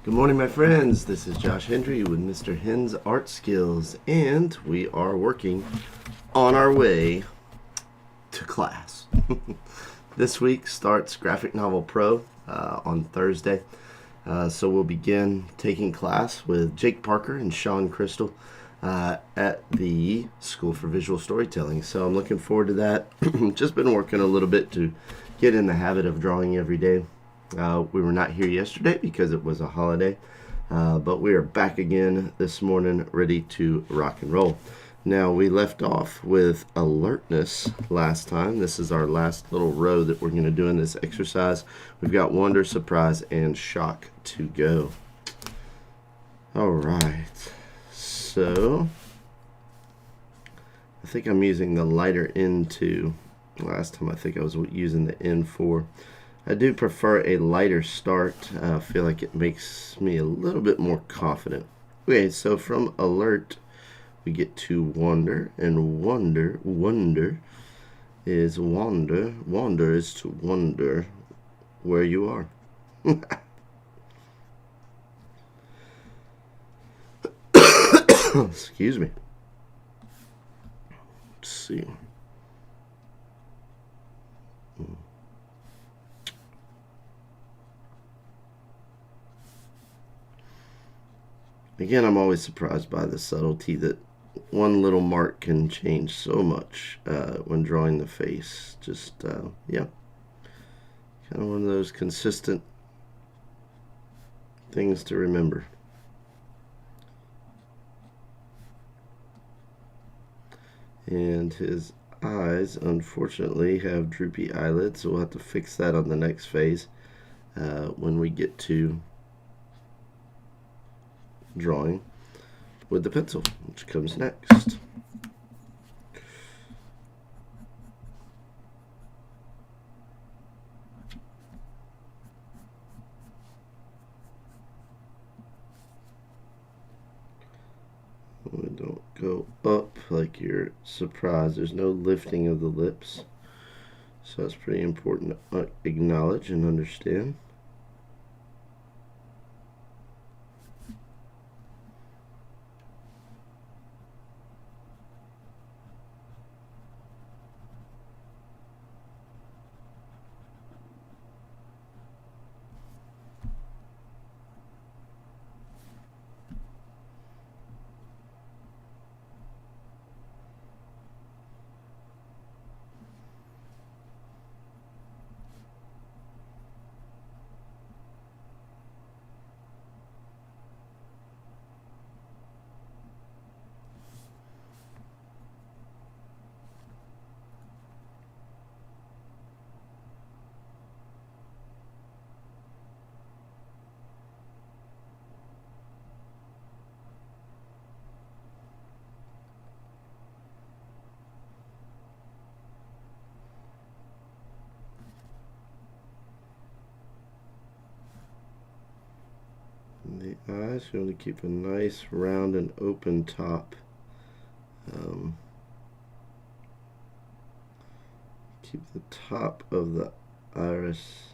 Good morning, my friends. This is Josh Hendry with Mr. Hen's Art Skills, and we are working on our way to class. This week starts Graphic Novel Pro on Thursday, so we'll begin taking class with Jake Parker and Sean Crystal at the School for Visual Storytelling. So I'm looking forward to that. Just been working a little bit to get in the habit of drawing every day. We were not here yesterday because it was a holiday, but we are back again this morning ready to rock and roll. Now, we left off with alertness last time. This is our last little row that we're going to do in this exercise. We've got wonder, surprise, and shock to go. All right, so I think I'm using the lighter N2. Last time I think I was using the N4. I do prefer a lighter start. I feel like it makes me a little bit more confident. Okay, so from alert, we get to wonder, and wonder is wander. Wander is to wonder where you are. Excuse me. Let's see. Again, I'm always surprised by the subtlety that one little mark can change so much when drawing the face. Just, yeah, kind of one of those consistent things to remember. And his eyes, unfortunately, have droopy eyelids, so we'll have to fix that on the next phase when we get to drawing with the pencil, which comes next. We don't go up like you're surprised. There's no lifting of the lips, so that's pretty important to acknowledge and understand. The eyes, you want to keep a nice round and open top. Keep the top of the iris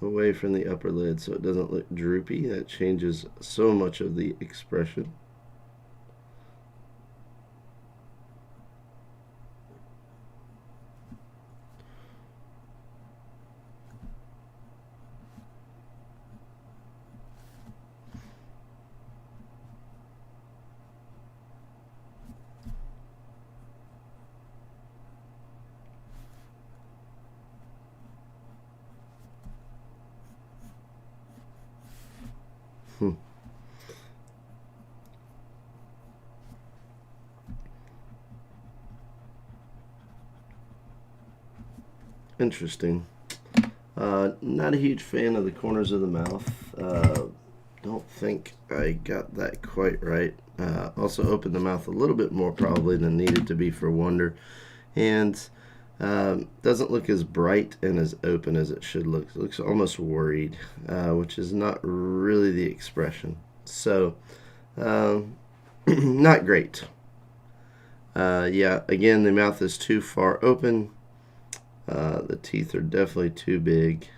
away from the upper lid so it doesn't look droopy. That changes so much of the expression. Interesting. Not a huge fan of the corners of the mouth. Don't think I got that quite right. Also opened the mouth a little bit more probably than needed to be for wonder. And doesn't look as bright and as open as it should look. It looks almost worried, which is not really the expression. So, not great. Yeah, again, the mouth is too far open. The teeth are definitely too big.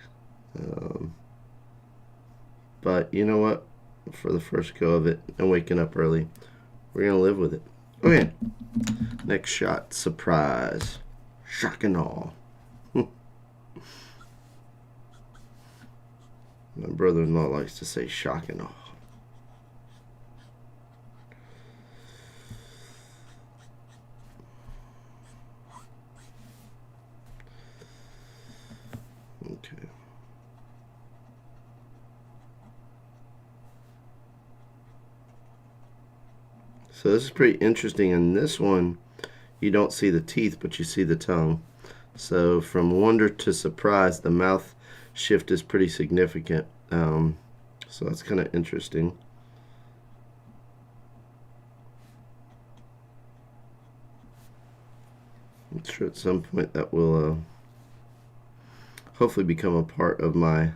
But you know what? For the first go of it and waking up early, we're going to live with it. Okay. Next shot. Surprise. Shock and awe. My brother-in-law likes to say shock and awe. Okay. So this is pretty interesting. In this one, you don't see the teeth, but you see the tongue. So from wonder to surprise, the mouth shift is pretty significant. So that's kind of interesting. I'm sure at some point that will hopefully become a part of my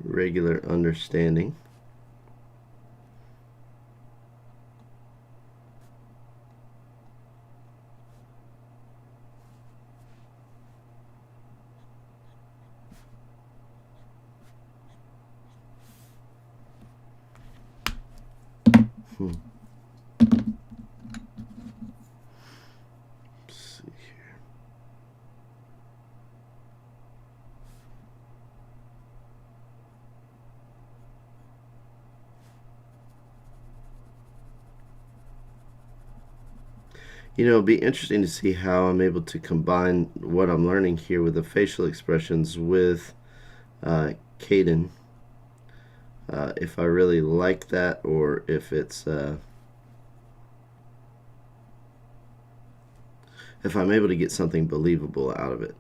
regular understanding. Let's see here. You know, it'll be interesting to see how I'm able to combine what I'm learning here with the facial expressions with Caden. If I really like that, or if it's if I'm able to get something believable out of it.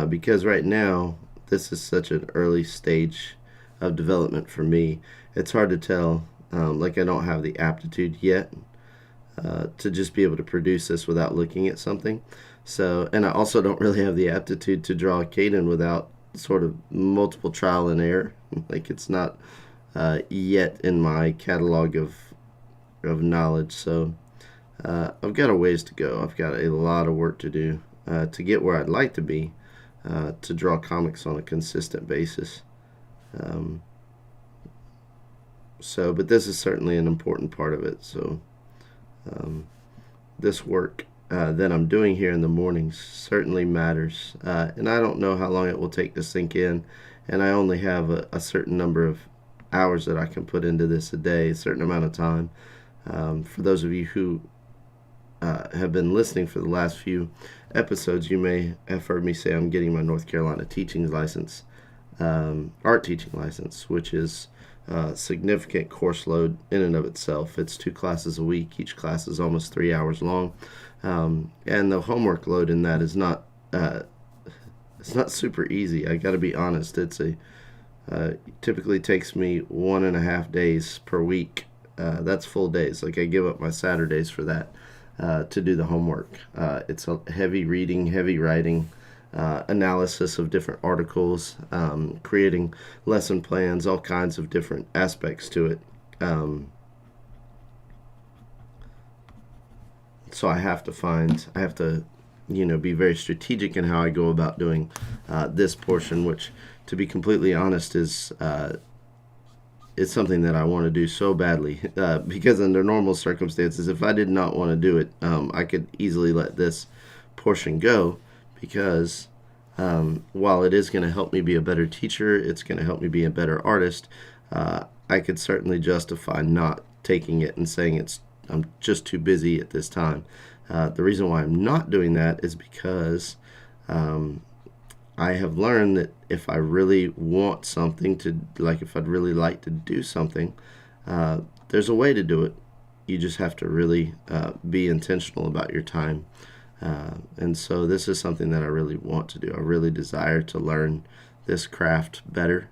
Because right now, this is such an early stage of development for me. It's hard to tell, like I don't have the aptitude yet to just be able to produce this without looking at something. So, and I also don't really have the aptitude to draw Caden without sort of multiple trial and error. Like it's not yet in my catalog of knowledge. So I've got a ways to go. I've got a lot of work to do to get where I'd like to be, to draw comics on a consistent basis. But this is certainly an important part of it. So this work that I'm doing here in the mornings certainly matters. And I don't know how long it will take to sink in. And I only have a certain number of hours that I can put into this a day, a certain amount of time. For those of you who have been listening for the last few episodes, you may have heard me say I'm getting my North Carolina teaching license, art teaching license, which is a significant course load in and of itself. It's 2 classes a week. Each class is almost 3 hours long, and the homework load in that is not it's not super easy. I got to be honest. It's typically takes me 1.5 days per week. That's full days. Like I give up my Saturdays for that to do the homework. It's a heavy reading, heavy writing, analysis of different articles, creating lesson plans, all kinds of different aspects to it. So I have to be very strategic in how I go about doing this portion, which, to be completely honest, is it's something that I want to do so badly, because under normal circumstances, if I did not want to do it, I could easily let this portion go, because while it is going to help me be a better teacher, it's going to help me be a better artist, I could certainly justify not taking it and saying I'm just too busy at this time. The reason why I'm not doing that is because I have learned that if I really want something if I'd really like to do something, there's a way to do it. You just have to really be intentional about your time. And so this is something that I really want to do. I really desire to learn this craft better,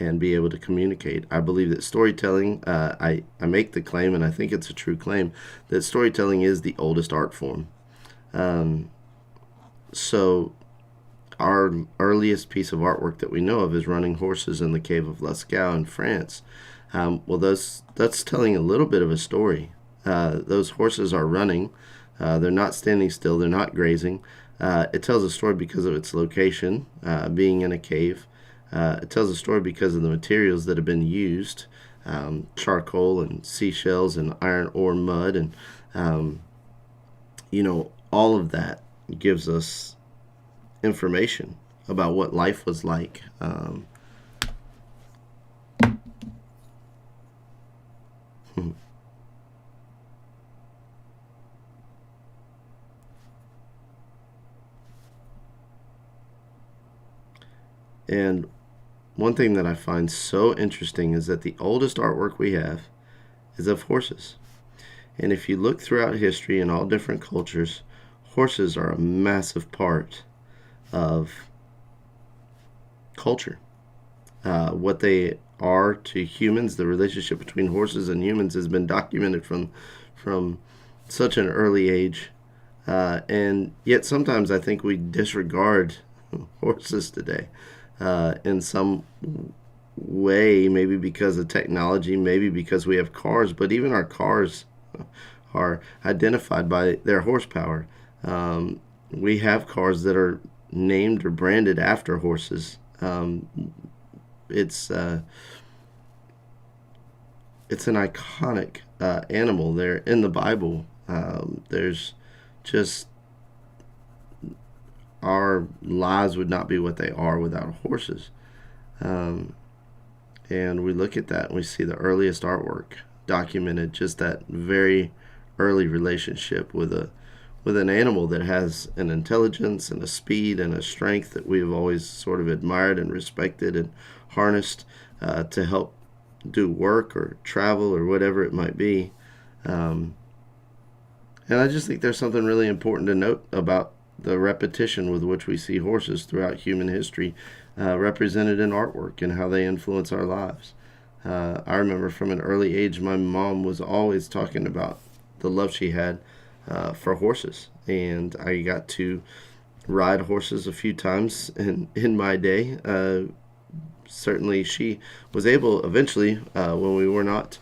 and be able to communicate. I believe that storytelling, I make the claim, and I think it's a true claim, that storytelling is the oldest art form. So our earliest piece of artwork that we know of is running horses in the cave of Lascaux in France. That's telling a little bit of a story. Those horses are running. They're not standing still. They're not grazing. It tells a story because of its location, being in a cave. It tells a story because of the materials that have been used, charcoal and seashells and iron ore mud, and all of that gives us information about what life was like. And one thing that I find so interesting is that the oldest artwork we have is of horses. And if you look throughout history in all different cultures, horses are a massive part of culture. What they are to humans, the relationship between horses and humans has been documented from such an early age. And yet sometimes I think we disregard horses today in some way, maybe because of technology, maybe because we have cars, but even our cars are identified by their horsepower. We have cars that are named or branded after horses. It's an iconic animal. They're in the Bible. There's just our lives would not be what they are without horses. And we look at that and we see the earliest artwork documented, just that very early relationship with an animal that has an intelligence and a speed and a strength that we have always sort of admired and respected and harnessed to help do work or travel or whatever it might be. And I just think there's something really important to note about the repetition with which we see horses throughout human history represented in artwork and how they influence our lives. I remember from an early age, my mom was always talking about the love she had for horses, and I got to ride horses a few times in my day. Certainly, she was able eventually, when we were not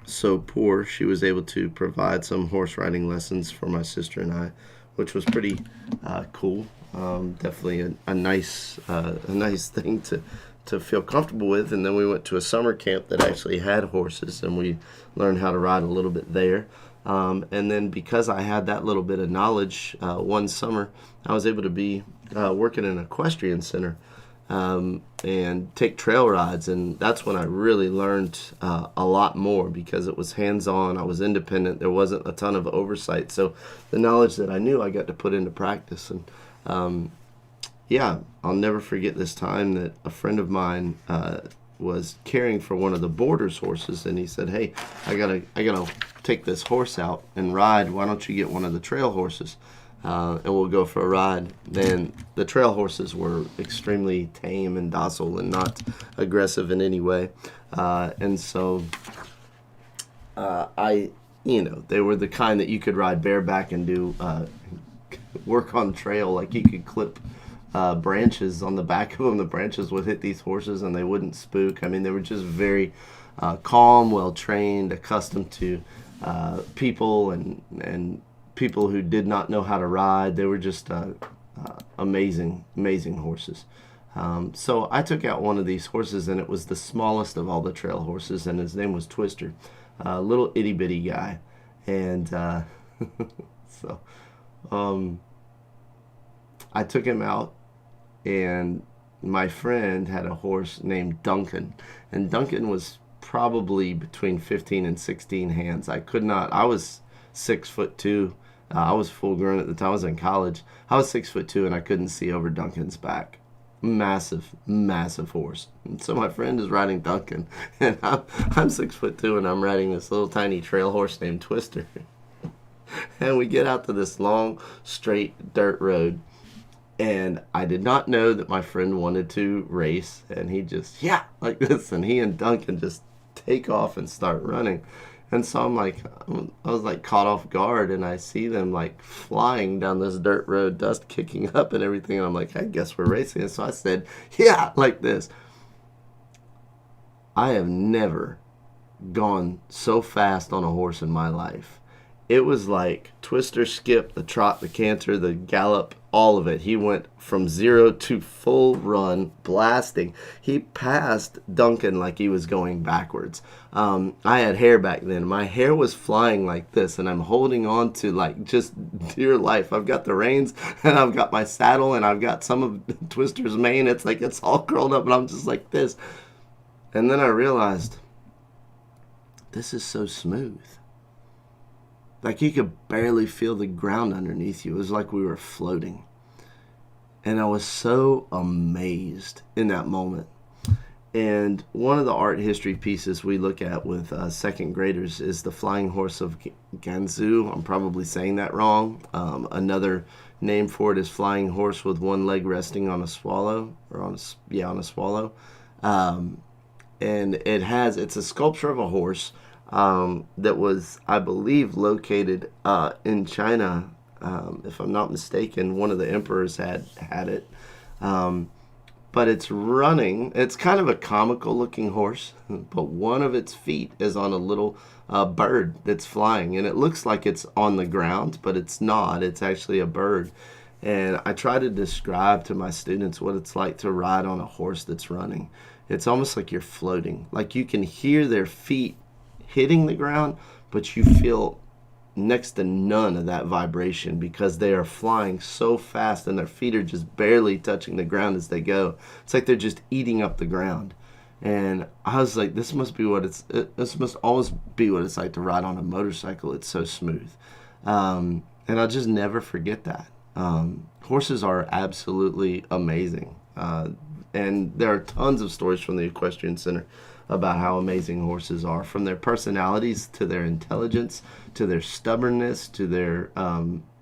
so poor, she was able to provide some horse riding lessons for my sister and I, which was pretty cool. Definitely a nice thing to feel comfortable with. And then we went to a summer camp that actually had horses, and we learned how to ride a little bit there. And then because I had that little bit of knowledge, one summer I was able to be working in an equestrian center and take trail rides, and that's when I really learned a lot more because it was hands-on. I was independent. There wasn't a ton of oversight, so the knowledge that I knew I got to put into practice. And yeah, I'll never forget this time that a friend of mine was caring for one of the boarders' horses, and he said, "Hey, I gotta take this horse out and ride. Why don't you get one of the trail horses, and we'll go for a ride?" Then the trail horses were extremely tame and docile and not aggressive in any way, and so they were the kind that you could ride bareback and do work on trail. Like you could clip branches on the back of them. The branches would hit these horses and they wouldn't spook. I mean, they were just very calm, well trained, accustomed to people and people who did not know how to ride. They were just amazing horses. So I took out one of these horses, and it was the smallest of all the trail horses, and his name was Twister, a little itty bitty guy. And so I took him out, and my friend had a horse named Duncan, and Duncan was probably between 15 and 16 hands. I was 6'2". I was full grown at the time. I was in college. I was 6'2", and I couldn't see over Duncan's back. Massive horse. And so my friend is riding Duncan, and I'm 6'2", and I'm riding this little tiny trail horse named Twister. And we get out to this long, straight dirt road, and I did not know that my friend wanted to race, and he just, like this, and he and Duncan just take off and start running. And so I was like caught off guard, and I see them like flying down this dirt road, dust kicking up and everything, and I'm like, I guess we're racing. And so I said, like this. I have never gone so fast on a horse in my life. it was like twister, skip, the trot, the canter, the gallop, all of it. He went from zero to full run, blasting. He passed Duncan like he was going backwards. I had hair back then. My hair was flying like this, and I'm holding on to like just dear life. I've got the reins, and I've got my saddle, and I've got some of Twister's mane. It's like it's all curled up, and I'm just like this. And then I realized this is so smooth. Like you could barely feel the ground underneath you. It was like we were floating. And I was so amazed in that moment. And one of the art history pieces we look at with second graders is the Flying Horse of Gansu. I'm probably saying that wrong. Another name for it is Flying Horse with one leg resting on a swallow, or on a swallow. And it's a sculpture of a horse that was, I believe, located in China. If I'm not mistaken, one of the emperors had it. But it's running. It's kind of a comical looking horse, but one of its feet is on a little bird that's flying. And it looks like it's on the ground, but it's not. It's actually a bird. And I try to describe to my students what it's like to ride on a horse that's running. It's almost like you're floating. Like you can hear their feet hitting the ground, but you feel next to none of that vibration because they are flying so fast and their feet are just barely touching the ground as they go. It's like they're just eating up the ground. And I was like, this must always be what it's like to ride on a motorcycle. It's so smooth. And I'll just never forget that. Horses are absolutely amazing. And there are tons of stories from the Equestrian Center about how amazing horses are, from their personalities to their intelligence to their stubbornness to their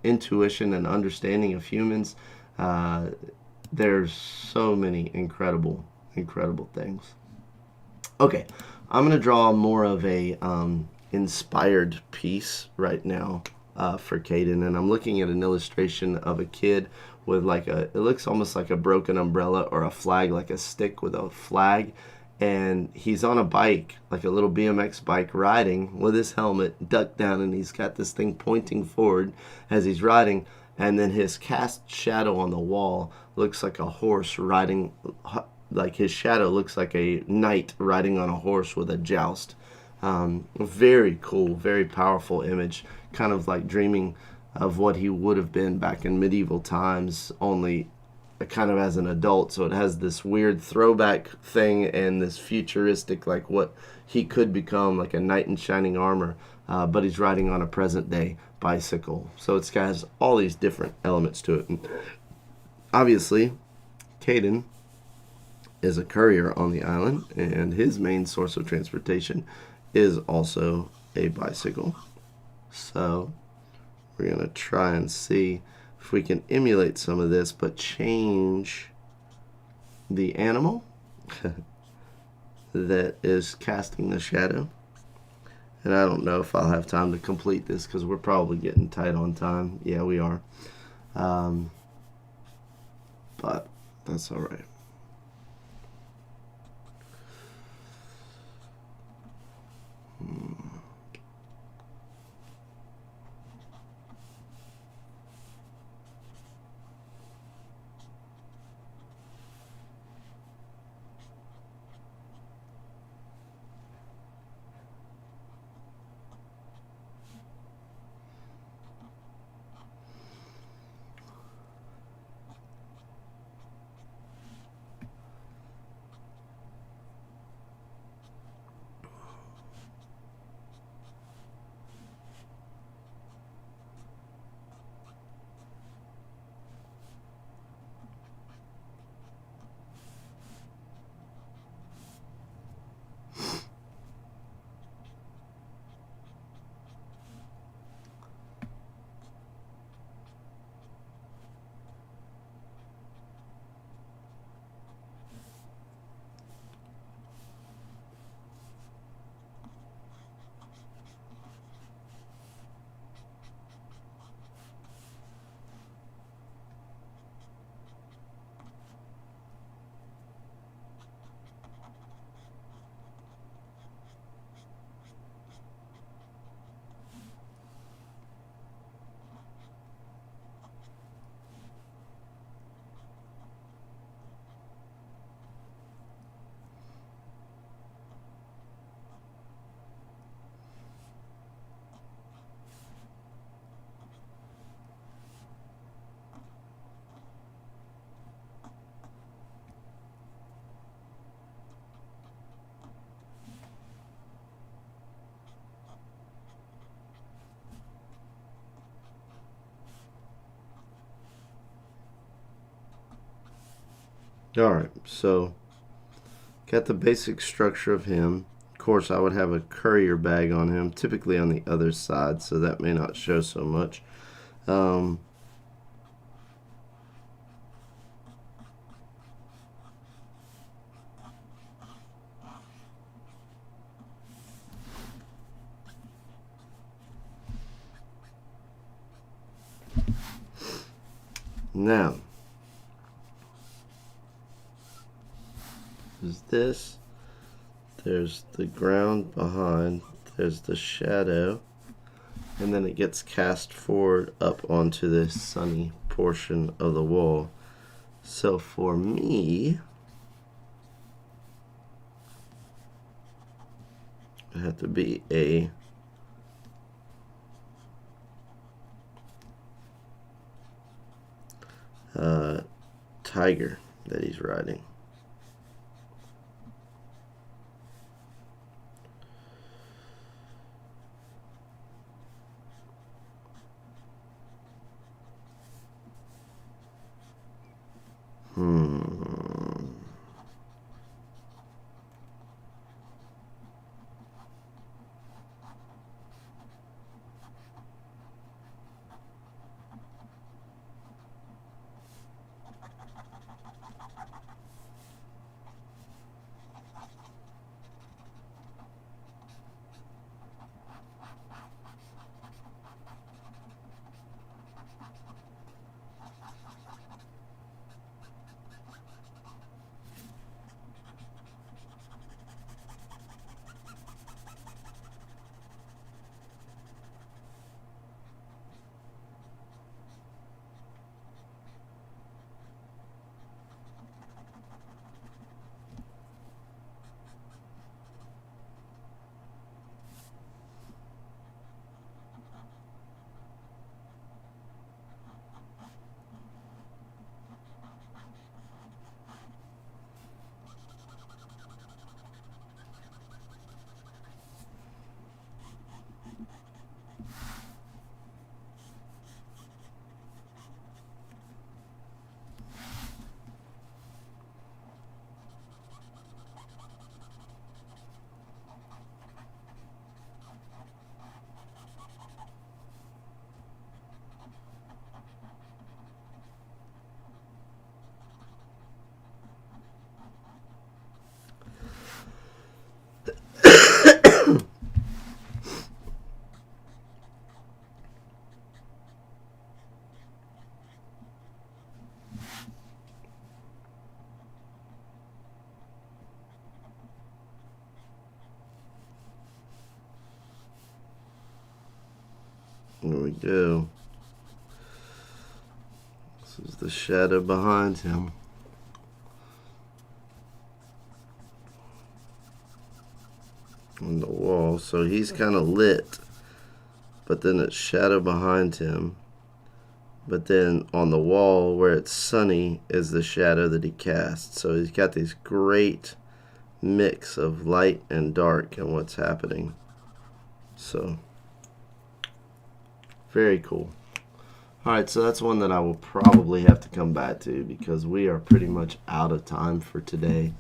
intuition and understanding of humans. There's so many incredible things. Okay, I'm going to draw more of a inspired piece right now for Caden, and I'm looking at an illustration of a kid with it looks almost like a broken umbrella or a flag, like a stick with a flag. And he's on a bike, like a little BMX bike, riding with his helmet ducked down, and he's got this thing pointing forward as he's riding. And then his cast shadow on the wall looks like a horse riding, like his shadow looks like a knight riding on a horse with a joust. Very cool, very powerful image, kind of like dreaming of what he would have been back in medieval times, only kind of as an adult. So it has this weird throwback thing and this futuristic, like what he could become, like a knight in shining armor, but he's riding on a present day bicycle. So it's got all these different elements to it. And obviously, Caden is a courier on the island, and his main source of transportation is also a bicycle. So we're going to try and see if we can emulate some of this, but change the animal that is casting the shadow. And I don't know if I'll have time to complete this because we're probably getting tight on time. Yeah, we are. But that's all right. Alright, so got the basic structure of him. Of course, I would have a courier bag on him, typically on the other side, so that may not show so much. Now, is this, there's the ground behind, there's the shadow, and then it gets cast forward up onto this sunny portion of the wall. So for me, it had to be a tiger that he's riding. There we go. This is the shadow behind him. On the wall. So he's kind of lit, but then it's shadow behind him. But then on the wall where it's sunny is the shadow that he casts. So he's got this great mix of light and dark and what's happening. So very cool. Alright, so that's one that I will probably have to come back to because we are pretty much out of time for today.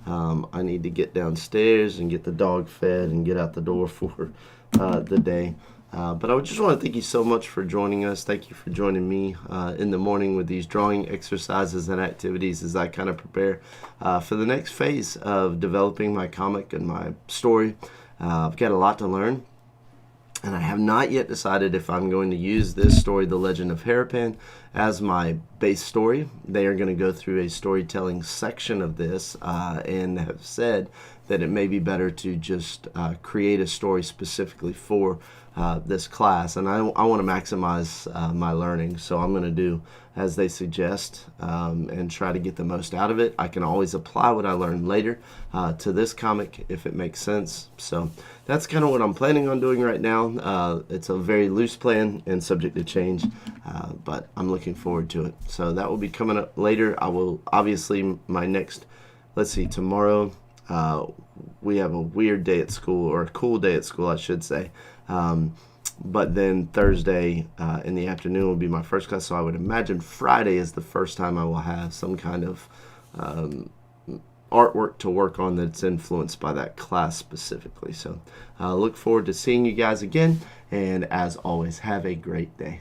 I need to get downstairs and get the dog fed and get out the door for the day. But I just want to thank you so much for joining us. Thank you for joining me in the morning with these drawing exercises and activities as I kind of prepare for the next phase of developing my comic and my story. I've got a lot to learn. And I have not yet decided if I'm going to use this story, The Legend of Hairpin, as my base story. They are going to go through a storytelling section of this and have said that it may be better to just create a story specifically for this class. And I want to maximize my learning, so I'm going to do as they suggest and try to get the most out of it. I can always apply what I learned later to this comic if it makes sense. So that's kind of what I'm planning on doing right now. It's a very loose plan and subject to change, but I'm looking forward to it. So that will be coming up later. I will obviously my next, let's see, tomorrow we have a weird day at school, or a cool day at school I should say. But then Thursday in the afternoon will be my first class, so I would imagine Friday is the first time I will have some kind of artwork to work on that's influenced by that class specifically. So look forward to seeing you guys again, and as always, have a great day.